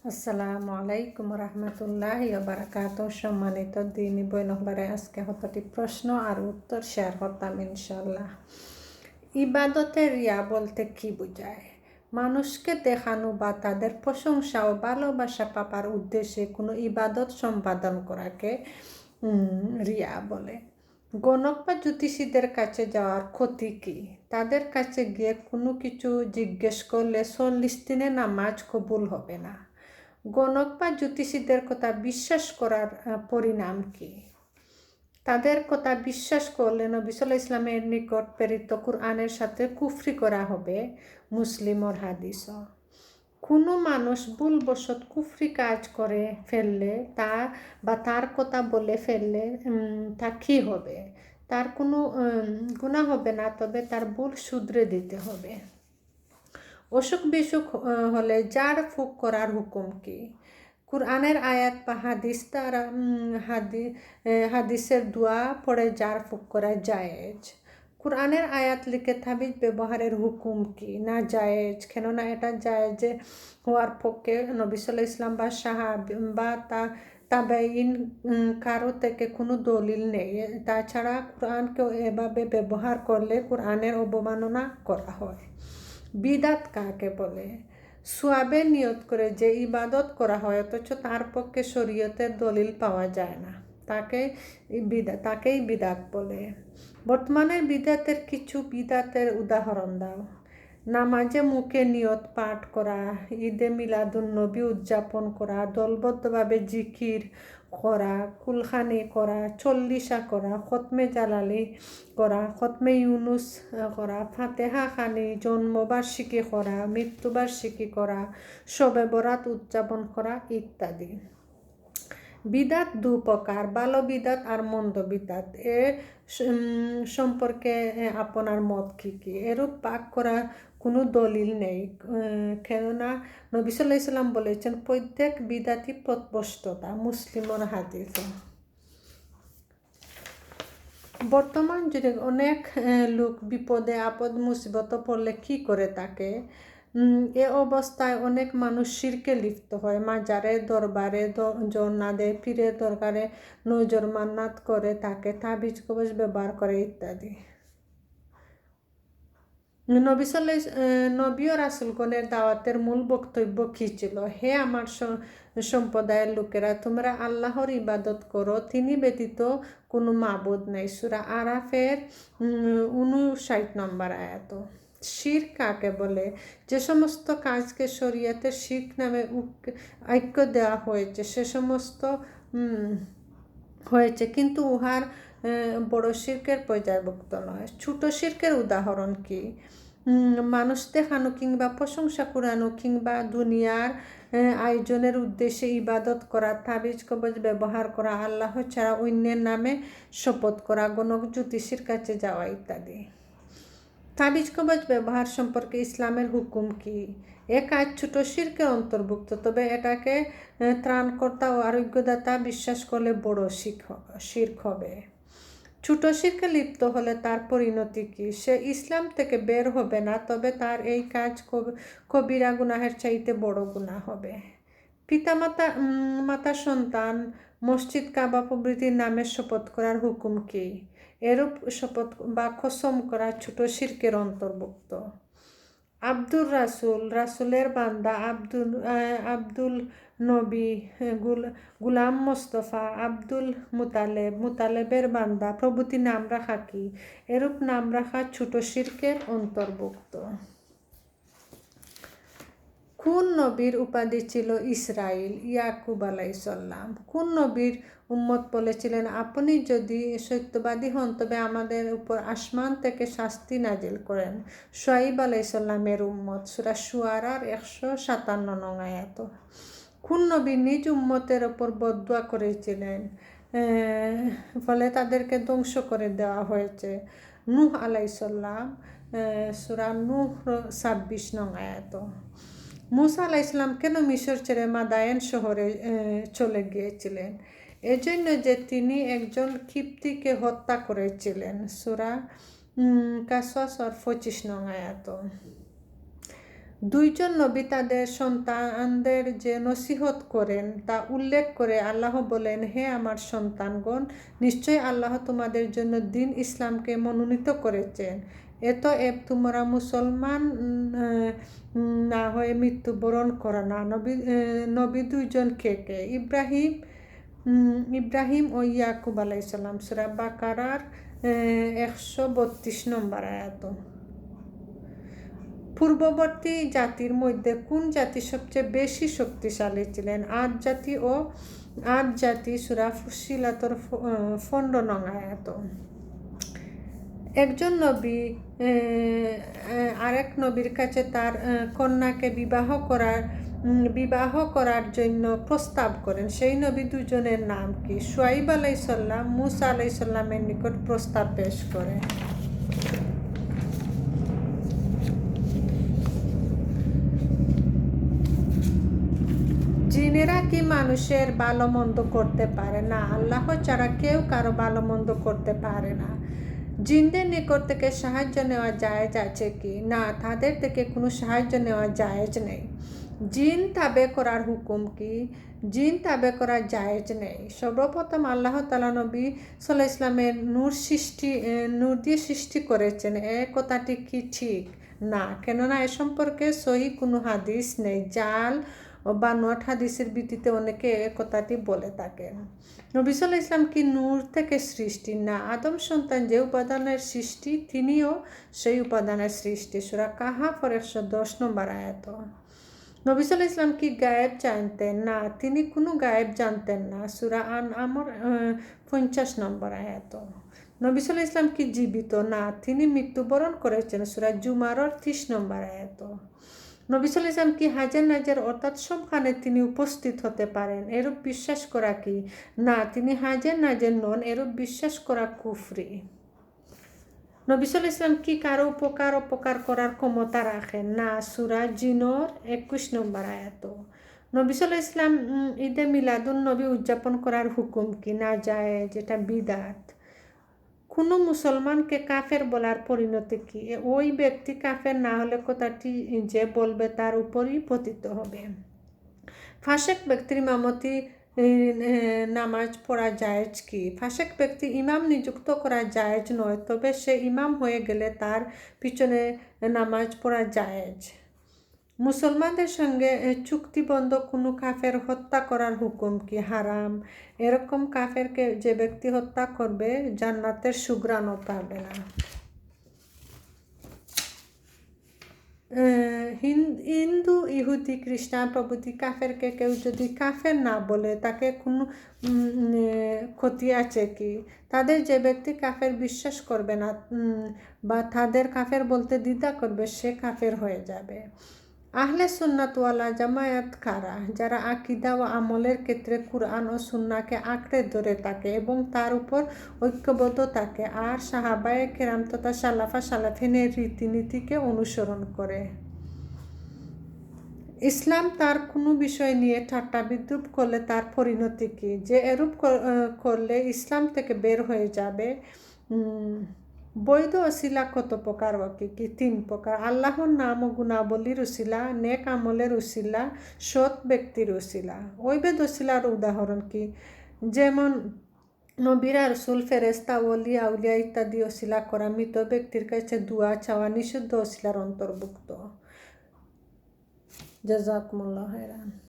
আসসালামু আলাইকুম রহমতুল্লাহি ওয়া বারাকাতুহু। সম্মানিত দিনী বোন হলরে, আজকে হতটি প্রশ্ন আর উত্তর শেয়ার করতাম ইনশাল্লাহ। ইবাদতে রিয়া বলতে কি বোঝায়? মানুষকে দেখানো বা তাদের প্রশংসা ও ভালোবাসা পাবার উদ্দেশ্যে কোনো ইবাদত সম্পাদন করাকে রিয়া বলে। গণক বা জ্যোতিষীদের কাছে যাওয়ার ক্ষতি কি? তাদের কাছে গিয়ে কোনো কিছু জিজ্ঞেস করলে 40 দিনে নামাজ কবুল হবে না। গণক বা জ্যোতিষীদের কথা বিশ্বাস করার পরিণাম কি? তাদের কথা বিশ্বাস করলে নবী সাল্লাল্লাহু আলাইহি ইসলামের নিকট প্রেরিত কুরআনের সাথে কুফরি করা হবে। মুসলিমর হাদিস। কোনো মানুষ ভুলবশত কুফরি কাজ করে ফেললে তার কথা বলে ফেললে তা কী হবে? তার কোনো গুনাহ হবে না, তবে তার ভুল শুধরে দিতে হবে। অসুখ বিসুখ হলে জাড় ফুঁক করার হুকুম কি? কুরআনের আয়াত বা হাদিস দ্বারা হাদিসের দোয়া পড়ে জাড় ফুঁক করা জায়েজ। কুরআনের আয়াত লিখে তাবিজ ব্যবহারের হুকুম কি? না জায়েজ, কেননা এটা জায়েজ হওয়ার পক্ষে নবী সাল্লাল্লাহু আলাইহি ইসলাম বা সাহাবী বা তাবেঈন কারো থেকে কোনো দলিল নেই। তাছাড়া কুরআনকেও এভাবে ব্যবহার করলে কুরআনের অবমাননা করা হয়। বিদাত কাকে বলে? সোয়াবের নিয়ত করে যে ইবাদত করা হয় অথচ তার পক্ষে শরীয়তের দলিল পাওয়া যায় না, তাকেই বিদাত বলে। বর্তমানের বিদাতের কিছু বিদাতের উদাহরণ দাও। নামাজে মুখে নিয়ত পাঠ করা, ঈদে মিলাদুন্নবী উদযাপন করা, দলবদ্ধভাবে জিকির করা, কুলখানি করা, চল্লিশা করা, খতমে জালালি করা, খতমে ইউনুস করা, ফাতেহা খানি, জন্মবার্ষিকী করা, মৃত্যুবার্ষিকী করা, শবে বরাত উদযাপন করা ইত্যাদি। বিদাত দু প্রকার, ভালো বিদাত আর মন্দ বিদাত। সম্পর্কে আপনার মত কি? এরূপ পাক করা কোনো দলিল নেই, কেননা নবী সাল্লাল্লাহু আলাইহি সাল্লাম বলেছেন প্রত্যেক বিদাতই পথভ্রষ্টতা। মুসলিমর হাদিস। বর্তমান যুগে অনেক লোক বিপদে আপদ মুসিবত পড়লে কি করে থাকে? এ অবস্থায় অনেক মানুষ শিরকে লিপ্ত হয়। মাজারে দরবারে জন্না দেয়, পীরের দরকারে নজর মান্নাত করে থাকে, তাবিজ কবজ ব্যবহার করে ইত্যাদি। নবী ও রাসূলগণের দাওয়াতের মূল বক্তব্য কী ছিল? হে আমার সম্প্রদায়ের লোকেরা, তোমরা আল্লাহর ইবাদত করো, তিনি ব্যতীত কোনো মাবুদ নাই। সূরা আরাফের 59 নম্বর আয়াত। শিরক কাকে বলে? যে সমস্ত কাজকে শরীয়তের শিরক নামে ঐক্য দেওয়া হয়েছে সে সমস্ত হয়েছে, কিন্তু উহার বড় শিরকের পর্যায়ভুক্ত নয়। ছোট শিরকের উদাহরণ কি? মানুষ দেখানো কিংবা প্রশংসা কুড়ানো কিংবা দুনিয়ার আয়োজনের উদ্দেশ্যে ইবাদত করা, তাবিজ কবজ ব্যবহার করা, আল্লাহ ছাড়া অন্যের নামে শপথ করা, গণক জ্যোতিষীর কাছে যাওয়া ইত্যাদি। তাবিজ কবজ ব্যবহার সম্পর্কে ইসলামের হুকুম কি? এ কাজ ছোট শিরকের অন্তর্ভুক্ত, তবে এটাকে ত্রাণকর্তা ও আরোগ্যদাতা বিশ্বাস করলে বড় শিরক হবে। ছোট শিরকে লিপ্ত হলে তার পরিণতি কি? সে ইসলাম থেকে বের হবে না, তবে তার এই কাজ কবিরা গুনাহের চাইতে বড় গুনাহ হবে। মাতা সন্তান, মসজিদ কাবা প্রভৃতির নামে শপথ করার হুকুম কি? এরূপ শপথ বা কসম করা ছোট শিরকের অন্তর্ভুক্ত। আব্দুর রাসূলের বান্দা, আব্দুল নবী, গুলাম মোস্তফা, আব্দুল মুতালেবের বান্দা প্রভৃতি নাম রাখা কি? এরূপ নাম রাখা ছোট শিরকের অন্তর্ভুক্ত। কোন নবীর উপাধি ছিল ইসরাইল? ইয়াকুব আলাইহিস সালাম। কোন নবীর উম্মত বলেছিলেন, আপনি যদি সত্যবাদী হন তবে আমাদের উপর আসমান থেকে শাস্তি নাজিল করেন? শুআয়ব আলাইহিস সালামের উম্মত। সূরা শুআরার 157 নং আয়াত। কোন নবী নিজ উম্মতের ওপর বদদুয়া করেছিলেন, ফলে তাদেরকে ধ্বংস করে দেওয়া হয়েছে? নূহ আলাইহিস সালাম। সূরা নূহ 26 নং আয়াত। মূসা আলাইহিস সালাম কেন মিশর ছেড়ে মাদায়েন শহরে চলে গিয়েছিলেন? এজন্য যে তিনি একজন কিপ্তিকে হত্যা করেছিলেন। সূরা কাসস 25 নং আয়াত। দুইজন নবী তাদের সন্তানদের যে নসিহত করেন তা উল্লেখ করে আল্লাহ বলেন, হে আমার সন্তানগণ, নিশ্চয়ই আল্লাহ তোমাদের জন্য দিন ইসলামকে মনোনীত করেছেন। তোমরা মুসলমান না হয়ে মৃত্যুবরণ করো না। নবী দুইজন কে কে? ইব্রাহিম ও ইয়াকুব আলাইসাল্লাম, সূরা বাকারার 132 নম্বর আয়াত। পূর্ববর্তী জাতির মধ্যে কোন জাতি সবচেয়ে বেশি শক্তিশালী ছিলেন? আদ জাতি, সূরা ফুসিলাতর 15 নং আয়াত। একজন নবী আরেক নবীর কাছে তার কন্যাকে বিবাহ করার জন্য প্রস্তাব করেন। সেই নবী দুজনের নাম কি? শুআইব আলাইসাল্লাম মুসা আলাইসাল্লামের নিকট প্রস্তাব পেশ করেন। জিনেরা কি মানুষের ভালো মন্দ করতে পারে না? আল্লাহ ছাড়া কেউ কারো ভালো মন্দ করতে পারে না। জিনদের নিকট থেকে সাহায্য নেওয়া জায়েজ আছে কি? না, তাদের থেকে কোনো সাহায্য নেওয়া জায়েজ নেই। জিন তাবে করার হুকুম কি? জিন তাবে করা জায়েজ নেই। সর্বপ্রথম আল্লাহ তাআলা নবী সাল্লাল্লাহু আলাইহি ওয়াসাল্লামের নূর দিয়ে সৃষ্টি করেছেন, এ কথাটি কি ঠিক? না, কেননা এ সম্পর্কে সহিহ কোনো হাদিস নেই। জাল বা নট হাদিসের ভিত্তিতে অনেকে এ কথাটি বলে থাকেন। নবী সাল্লাল্লাহু আলাইহি ওয়াসাল্লাম কি নূর থেকে সৃষ্টি? না, আদম সন্তান যে উপাদানের সৃষ্টি তিনিও সেই উপাদানের সৃষ্টি। সূরা কাহাফ 110 নম্বর আয়াত। নবী সাল্লাল্লাহু আলাইহি ওয়াসাল্লাম কি গায়েব জানতেন? না, তিনি কোনো গায়েব জানতেন না। সূরা আনআমর 50 নম্বর আয়াত। নবী সাল্লাল্লাহু আলাইহি ওয়াসাল্লাম কি জীবিত? না, তিনি মৃত্যুবরণ করেছেন। সূরা জুমারর 30 নম্বর আয়াত। নবী সাল্লাল্লাহু আলাইহি ওয়াসাল্লাম কি হাজর নাজর অর্থাৎ সবখানে তিনি উপস্থিত হতে পারেন, এরূপ বিশ্বাস করা কি? না, তিনি হাজর নাজর নন, এরূপ বিশ্বাস করা কুফরি। নবী সাল্লাল্লাহু আলাইহি ওয়াসাল্লাম কি কারো অপকার করার ক্ষমতা রাখেন? না, সূরা জিনর 21 নম্বর আয়াত। নবী সাল্লাল্লাহু আলাইহি ওয়াসাল্লাম ঈদে মিলাদুন নবী উদযাপন করার হুকুম কি? না, জায়েজ, এটা বিদআত। কোনো মুসলমানকে কাফের বলার পরিণতি কি? ওই ব্যক্তি কাফের না হলে কথাটি যে বলবে তার উপরই পতিত হবে। ফাসেক ব্যক্তির ইমামতি নামাজ পড়া জায়েজ কি? ফাসেক ব্যক্তি ইমাম নিযুক্ত করা জায়েজ নয়, তবে সে ইমাম হয়ে গেলে তার পিছনে নামাজ পড়া জায়েজ। মুসলমানদের সঙ্গে চুক্তিবদ্ধ কোনো কাফের হত্যা করার হুকুম কি? হারাম। এরকম কাফেরকে যে ব্যক্তি হত্যা করবে জান্নাতের সুঘ্রাণও পাবে না। হিন্দু, ইহুদি, খ্রিস্টান প্রভৃতি কাফেরকে কেউ যদি কাফের না বলে তাকে কোনো ক্ষতি আছে কি? তাদের যে ব্যক্তি কাফের বিশ্বাস করবে না বা তাদের কাফের বলতে দ্বিধা করবে, সে কাফের হয়ে যাবে। আহলে সুন্নাত ওয়াল জামায়াত কারা? যারা আকীদা ও আমলের ক্ষেত্রে কুরআন ও সুন্নাহকে আঁকড়ে ধরে থাকে এবং তার উপর ঐক্যবদ্ধ থাকে আর সাহাবায়ে কেরাম তথা সালাফিনের রীতিনীতিকে অনুসরণ করে। ইসলাম তার কোনো বিষয় নিয়ে ঠাট্টা বিদ্রুপ করলে তার পরিণতি কি? যে এরূপ করলে ইসলাম থেকে বের হয়ে যাবে। বৈধ ওসিলা কত প্রকার ও কি? 3 প্রকার। আল্লাহর নাম ও গুণাবলীর উসিলা, নেক আমলের উসিলা, সৎ ব্যক্তির উসিলা। অবৈধ ওসিলার উদাহরণ কি? যেমন নবীরা, রাসূল, ফেরেশতা, ওলি, আউলিয়া ইত্যাদি ওসিলা করা মৃত ব্যক্তির কাছে দোয়া চাওয়া নিষিদ্ধ ওসিলার অন্তর্ভুক্ত। জাযাকুমুল্লাহু খাইরান।